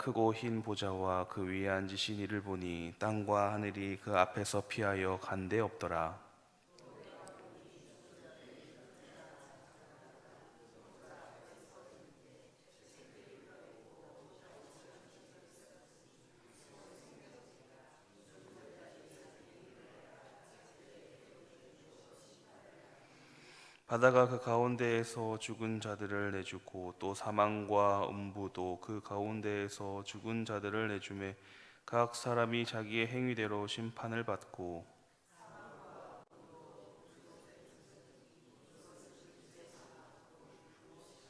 크고 흰 보좌와 그 위에 앉으신 이를 보니 땅과 하늘이 그 앞에서 피하여 간데 없더라. 바다가 그 가운데에서 죽은 자들을 내주고 또 사망과 음부도 그 가운데에서 죽은 자들을 내주매 각 사람이 자기의 행위대로 심판을 받고.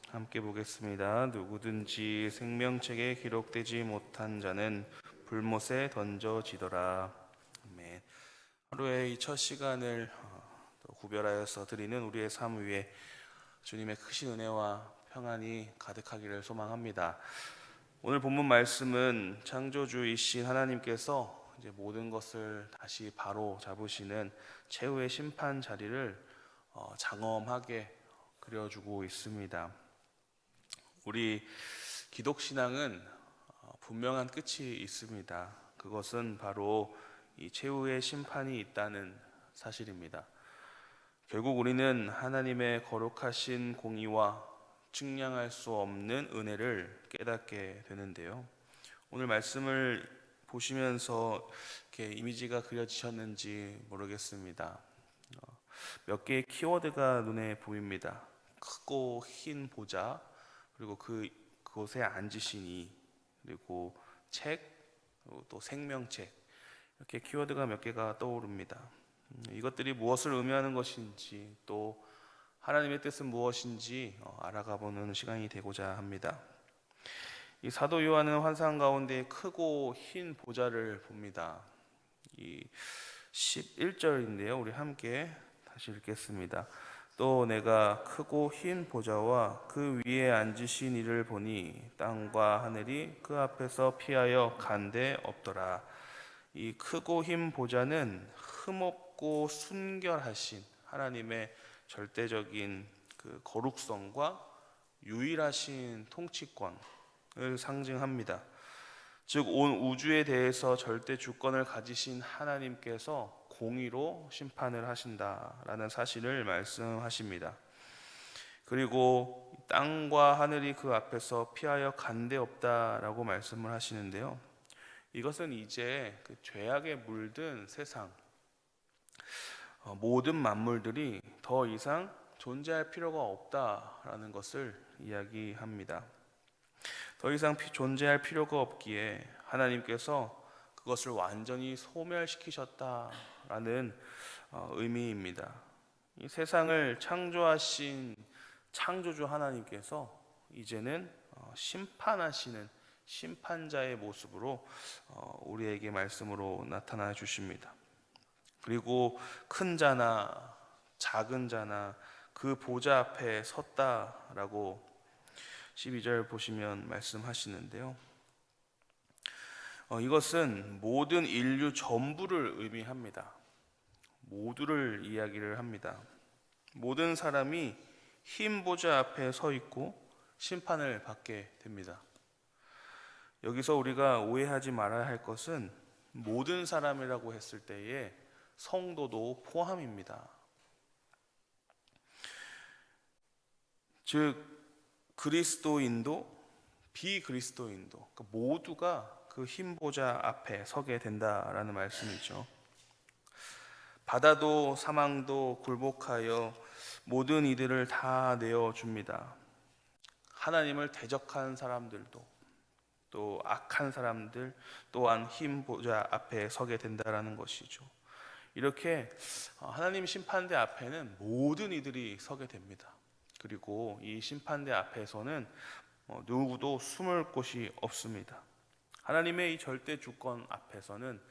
함께 보겠습니다. 누구든지 생명책에 기록되지 못한 자는 불못에 던져지더라. 아멘. 하루의 이 첫 시간을 또 구별하여서 드리는 우리의 삶 위에 주님의 크신 은혜와 평안이 가득하기를 소망합니다. 오늘 본문 말씀은 창조주이신 하나님께서 이제 모든 것을 다시 바로 잡으시는 최후의 심판 자리를 장엄하게 그려주고 있습니다. 우리 기독신앙은 분명한 끝이 있습니다. 그것은 바로 이 최후의 심판이 있다는 사실입니다. 결국 우리는 하나님의 거룩하신 공의와 측량할 수 없는 은혜를 깨닫게 되는데요. 오늘 말씀을 보시면서 이렇게 이미지가 그려지셨는지 모르겠습니다. 몇 개의 키워드가 눈에 보입니다. 크고 흰 보좌, 그리고 그곳에 앉으신 이, 그리고 책, 그리고 또 생명책, 이렇게 키워드가 몇 개가 떠오릅니다. 이것들이 무엇을 의미하는 것인지, 또 하나님의 뜻은 무엇인지 알아가보는 시간이 되고자 합니다. 이 사도 요한은 환상 가운데 크고 흰 보좌를 봅니다. 이 11절인데요. 우리 함께 다시 읽겠습니다. 또 내가 크고 흰 보좌와 그 위에 앉으신 이를 보니 땅과 하늘이 그 앞에서 피하여 간데 없더라. 이 크고 흰 보좌는 흠없고 순결하신 하나님의 절대적인 그 거룩성과 유일하신 통치권을 상징합니다. 즉 온 우주에 대해서 절대 주권을 가지신 하나님께서 공의로 심판을 하신다라는 사실을 말씀하십니다. 그리고 땅과 하늘이 그 앞에서 피하여 간데 없다라고 말씀을 하시는데요. 이것은 이제 그 죄악에 물든 세상, 모든 만물들이 더 이상 존재할 필요가 없다라는 것을 이야기합니다. 더 이상 존재할 필요가 없기에 하나님께서 그것을 완전히 소멸시키셨다라는 의미입니다. 이 세상을 창조하신 창조주 하나님께서 이제는 심판하시는 심판자의 모습으로 우리에게 말씀으로 나타나 주십니다. 그리고 큰 자나 작은 자나 그 보좌 앞에 섰다라고 12절 보시면 말씀하시는데요. 이것은 모든 인류 전부를 의미합니다. 모두를 이야기를 합니다. 모든 사람이 흰 보좌 앞에 서 있고 심판을 받게 됩니다. 여기서 우리가 오해하지 말아야 할 것은 모든 사람이라고 했을 때에 성도도 포함입니다. 즉 그리스도인도 비그리스도인도 모두가 그 흰 보좌 앞에 서게 된다라는 말씀이죠. 바다도 사망도 굴복하여 모든 이들을 다 내어줍니다. 하나님을 대적한 사람들도 또 악한 사람들 또한 흰 보좌 앞에 서게 된다라는 것이죠. 이렇게 하나님 심판대 앞에는 모든 이들이 서게 됩니다. 그리고 이 심판대 앞에서는 누구도 숨을 곳이 없습니다. 하나님의 이 절대 주권 앞에서는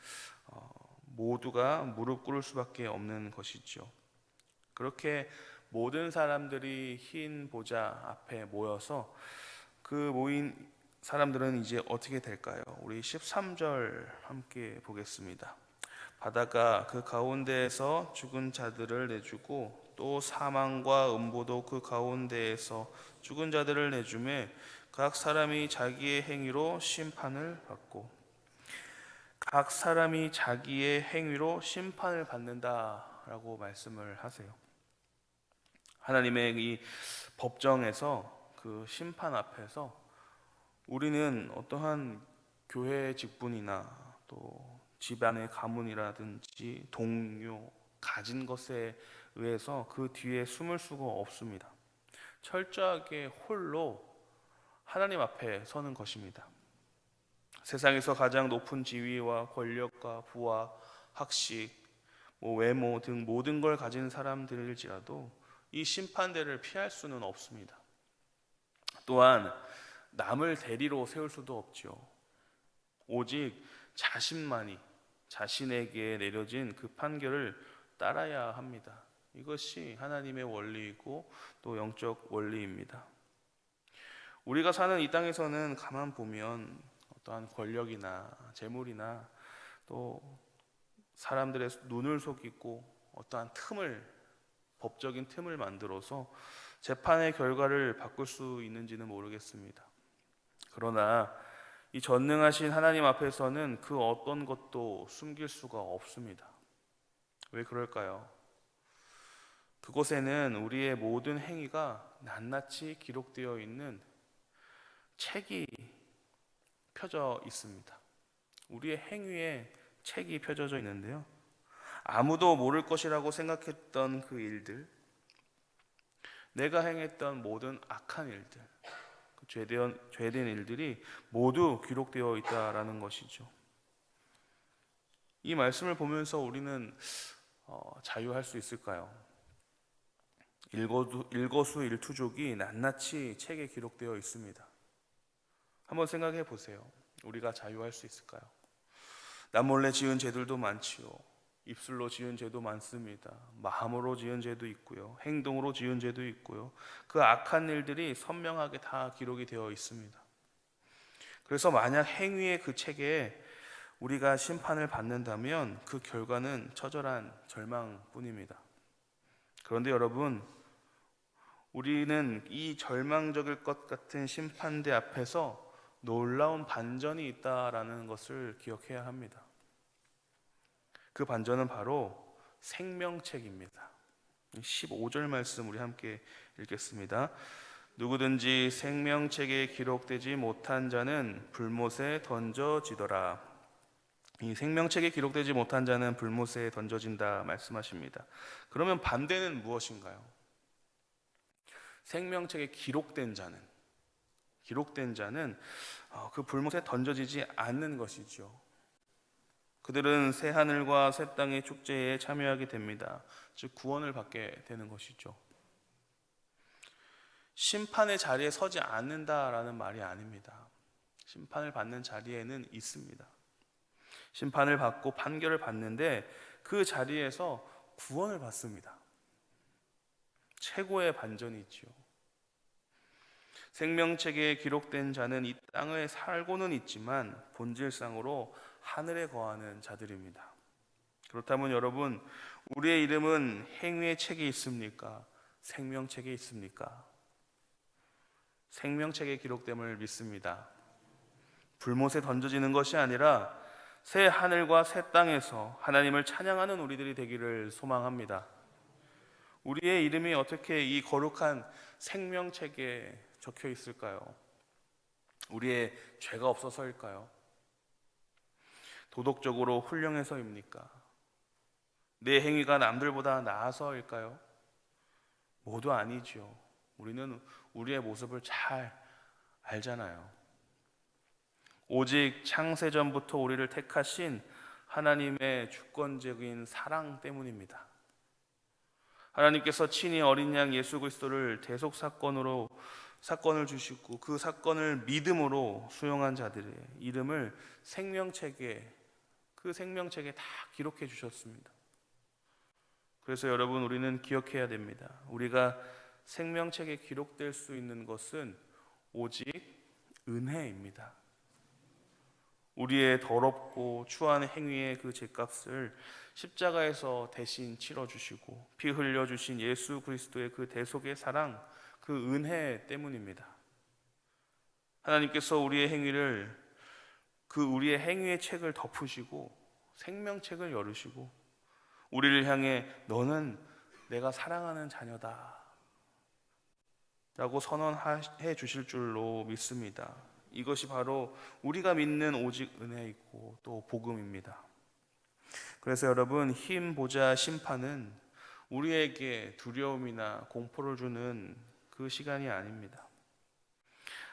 모두가 무릎 꿇을 수밖에 없는 것이죠. 그렇게 모든 사람들이 흰 보좌 앞에 모여서 그 모인 사람들은 이제 어떻게 될까요? 우리 13절 함께 보겠습니다. 바다가 그 가운데에서 죽은 자들을 내주고 또 사망과 음부도 그 가운데에서 죽은 자들을 내주매 각 사람이 자기의 행위로 심판을 받고, 각 사람이 자기의 행위로 심판을 받는다라고 말씀을 하세요. 하나님의 이 법정에서, 그 심판 앞에서 우리는 어떠한 교회 직분이나 또 집안의 가문이라든지 동료, 가진 것에 의해서 그 뒤에 숨을 수가 없습니다. 철저하게 홀로 하나님 앞에 서는 것입니다. 세상에서 가장 높은 지위와 권력과 부와 학식, 외모 등 모든 걸 가진 사람들일지라도 이 심판대를 피할 수는 없습니다. 또한 남을 대리로 세울 수도 없죠. 오직 자신만이 자신에게 내려진 그 판결을 따라야 합니다. 이것이 하나님의 원리이고 또 영적 원리입니다. 우리가 사는 이 땅에서는 가만 보면 어떠한 권력이나 재물이나 또 사람들의 눈을 속이고 어떠한 법적인 틈을 만들어서 재판의 결과를 바꿀 수 있는지는 모르겠습니다. 그러나 이 전능하신 하나님 앞에서는 그 어떤 것도 숨길 수가 없습니다. 왜 그럴까요? 그곳에는 우리의 모든 행위가 낱낱이 기록되어 있는 책이 펴져 있습니다. 우리의 행위에 책이 펴져져 있는데요, 아무도 모를 것이라고 생각했던 그 일들, 내가 행했던 모든 악한 일들, 죄된 일들이 모두 기록되어 있다라는 것이죠. 이 말씀을 보면서 우리는 자유할 수 있을까요? 일거수일투족이 낱낱이 책에 기록되어 있습니다. 한번 생각해 보세요. 우리가 자유할 수 있을까요? 남몰래 지은 죄들도 많지요. 입술로 지은 죄도 많습니다. 마음으로 지은 죄도 있고요. 행동으로 지은 죄도 있고요. 그 악한 일들이 선명하게 다 기록이 되어 있습니다. 그래서 만약 행위의 그 책에 우리가 심판을 받는다면 그 결과는 처절한 절망뿐입니다. 그런데 여러분, 우리는 이 절망적일 것 같은 심판대 앞에서 놀라운 반전이 있다라는 것을 기억해야 합니다. 그 반전은 바로 생명책입니다. 15절 말씀 우리 함께 읽겠습니다. 누구든지 생명책에 기록되지 못한 자는 불못에 던져지더라. 이 생명책에 기록되지 못한 자는 불못에 던져진다 말씀하십니다. 그러면 반대는 무엇인가요? 생명책에 기록된 자는 그 불못에 던져지지 않는 것이죠. 그들은 새 하늘과 새 땅의 축제에 참여하게 됩니다. 즉 구원을 받게 되는 것이죠. 심판의 자리에 서지 않는다라는 말이 아닙니다. 심판을 받는 자리에는 있습니다. 심판을 받고 판결을 받는데 그 자리에서 구원을 받습니다. 최고의 반전이 있지요. 생명책에 기록된 자는 이 땅에 살고는 있지만 본질상으로 하늘에 거하는 자들입니다. 그렇다면 여러분, 우리의 이름은 행위의 책에 있습니까? 생명책에 있습니까? 생명책에 기록됨을 믿습니다. 불못에 던져지는 것이 아니라 새 하늘과 새 땅에서 하나님을 찬양하는 우리들이 되기를 소망합니다. 우리의 이름이 어떻게 이 거룩한 생명책에 적혀 있을까요? 우리의 죄가 없어서일까요? 도덕적으로 훌륭해서입니까? 내 행위가 남들보다 나아서일까요? 모두 아니죠. 우리는 우리의 모습을 잘 알잖아요. 오직 창세전부터 우리를 택하신 하나님의 주권적인 사랑 때문입니다. 하나님께서 친히 어린 양 예수 그리스도를 대속 사건을 주시고 그 사건을 믿음으로 수용한 자들의 이름을 그 생명책에 다 기록해 주셨습니다. 그래서 여러분, 우리는 기억해야 됩니다. 우리가 생명책에 기록될 수 있는 것은 오직 은혜입니다. 우리의 더럽고 추한 행위의 그 죄값을 십자가에서 대신 치러주시고 피 흘려주신 예수 그리스도의 그 대속의 사랑, 그 은혜 때문입니다. 하나님께서 우리의 행위의 책을 덮으시고 생명책을 열으시고 우리를 향해 너는 내가 사랑하는 자녀다 라고 선언해 주실 줄로 믿습니다. 이것이 바로 우리가 믿는 오직 은혜이고 또 복음입니다. 그래서 여러분, 힘 보자 심판은 우리에게 두려움이나 공포를 주는 그 시간이 아닙니다.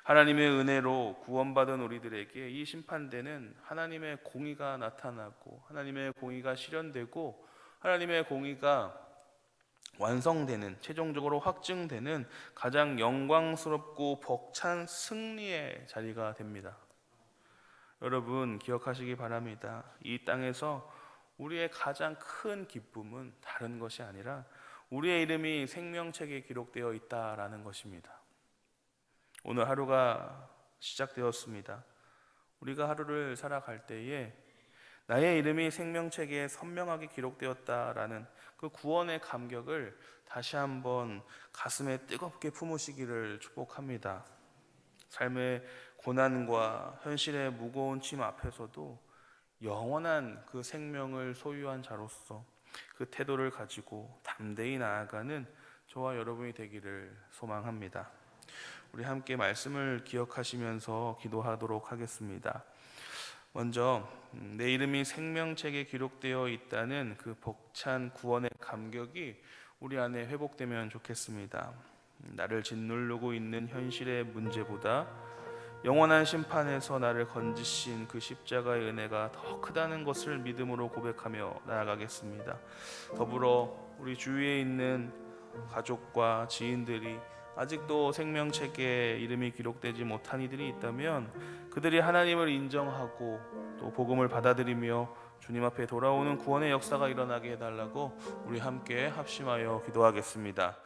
하나님의 은혜로 구원받은 우리들에게 이 심판대는 하나님의 공의가 나타나고 하나님의 공의가 실현되고 하나님의 공의가 완성되는, 최종적으로 확증되는 가장 영광스럽고 벅찬 승리의 자리가 됩니다. 여러분 기억하시기 바랍니다. 이 땅에서 우리의 가장 큰 기쁨은 다른 것이 아니라 우리의 이름이 생명책에 기록되어 있다라는 것입니다. 오늘 하루가 시작되었습니다. 우리가 하루를 살아갈 때에 나의 이름이 생명책에 선명하게 기록되었다라는 그 구원의 감격을 다시 한번 가슴에 뜨겁게 품으시기를 축복합니다. 삶의 고난과 현실의 무거운 짐 앞에서도 영원한 그 생명을 소유한 자로서 그 태도를 가지고 담대히 나아가는 저와 여러분이 되기를 소망합니다. 우리 함께 말씀을 기억하시면서 기도하도록 하겠습니다. 먼저 내 이름이 생명책에 기록되어 있다는 그 벅찬 구원의 감격이 우리 안에 회복되면 좋겠습니다. 나를 짓누르고 있는 현실의 문제보다 영원한 심판에서 나를 건지신 그 십자가의 은혜가 더 크다는 것을 믿음으로 고백하며 나아가겠습니다. 더불어 우리 주위에 있는 가족과 지인들이 아직도 생명책에 이름이 기록되지 못한 이들이 있다면 그들이 하나님을 인정하고 또 복음을 받아들이며 주님 앞에 돌아오는 구원의 역사가 일어나게 해달라고 우리 함께 합심하여 기도하겠습니다.